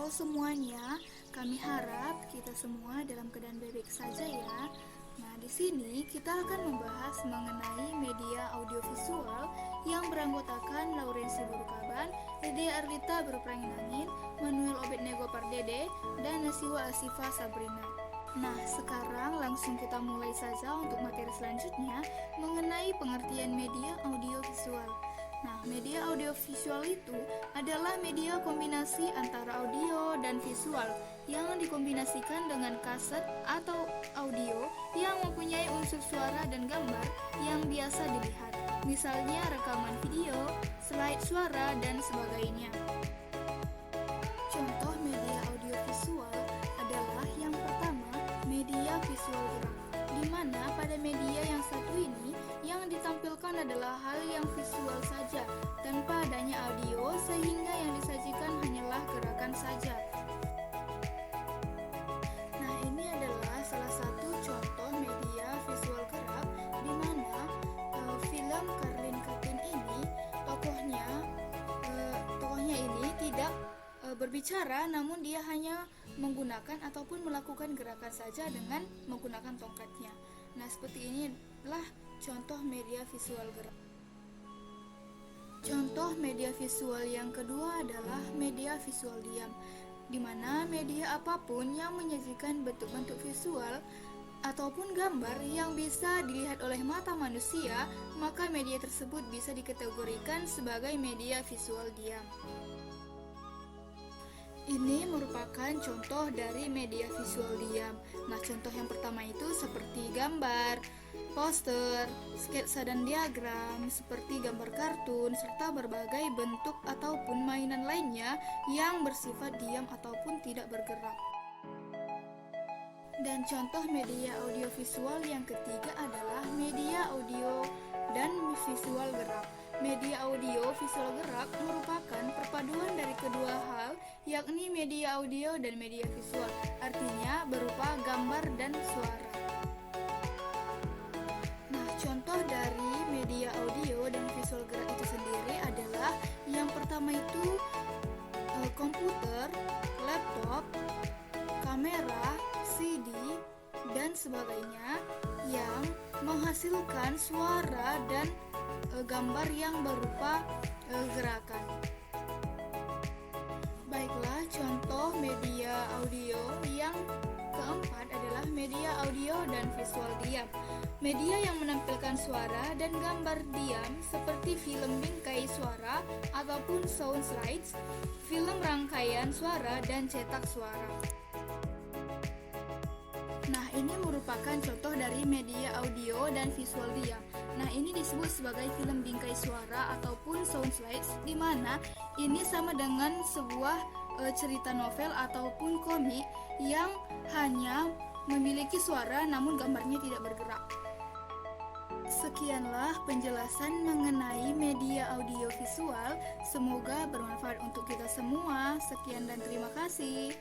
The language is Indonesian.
Halo semuanya, kami harap kita semua dalam keadaan baik-baik saja ya. Nah, di sini kita akan membahas mengenai media audiovisual yang beranggotakan Laurensi Burukaban, Dede Arlita Berperangin, Manuel Obednego Pardede, dan Nasiwa Asifa Sabrina. Nah, sekarang langsung kita mulai saja untuk materi selanjutnya mengenai pengertian media audiovisual. Nah, media audiovisual itu adalah media kombinasi antara audio dan visual yang dikombinasikan dengan kaset atau audio yang mempunyai unsur suara dan gambar yang biasa dilihat. Misalnya rekaman video, slide suara, dan sebagainya. Contoh media audiovisual adalah yang pertama, media visual gerak, di mana pada media yang satu ini yang ditampilkan adalah hal yang visual saja tanpa adanya audio, sehingga yang disajikan hanyalah gerakan saja. Nah, ini adalah salah satu contoh media visual gerak di mana film Karlin Katin ini tokohnya ini tidak berbicara, namun dia hanya menggunakan ataupun melakukan gerakan saja dengan menggunakan tongkatnya. Nah, seperti inilah contoh media visual gerak. Contoh media visual yang kedua adalah media visual diam, di mana media apapun yang menyajikan bentuk-bentuk visual ataupun gambar yang bisa dilihat oleh mata manusia, maka media tersebut bisa dikategorikan sebagai media visual diam. Ini merupakan contoh dari media visual diam. Nah, contoh yang pertama itu seperti gambar, poster, sketsa dan diagram, seperti gambar kartun, serta berbagai bentuk ataupun mainan lainnya yang bersifat diam ataupun tidak bergerak. Dan contoh media audiovisual yang ketiga adalah media audio dan visual gerak. Media audio visual gerak merupakan perpaduan dari kedua hal, yakni media audio dan media visual, artinya berupa gambar dan suara. Nah, contoh dari media audio dan visual gerak itu sendiri adalah yang pertama itu komputer, laptop, kamera, CD, dan sebagainya yang menghasilkan suara dan gambar yang berupa gerakan. Baiklah, contoh media audio yang keempat adalah media audio dan visual diam. Media yang menampilkan suara dan gambar diam seperti film bingkai suara ataupun sound slides, film rangkaian suara, dan cetak suara. Nah, ini merupakan contoh dari media audio dan visual diam. Nah, ini disebut sebagai film bingkai suara ataupun sound slides, di mana ini sama dengan sebuah cerita novel ataupun komik yang hanya memiliki suara namun gambarnya tidak bergerak. Sekianlah penjelasan mengenai media audio visual. Semoga bermanfaat untuk kita semua. Sekian dan terima kasih.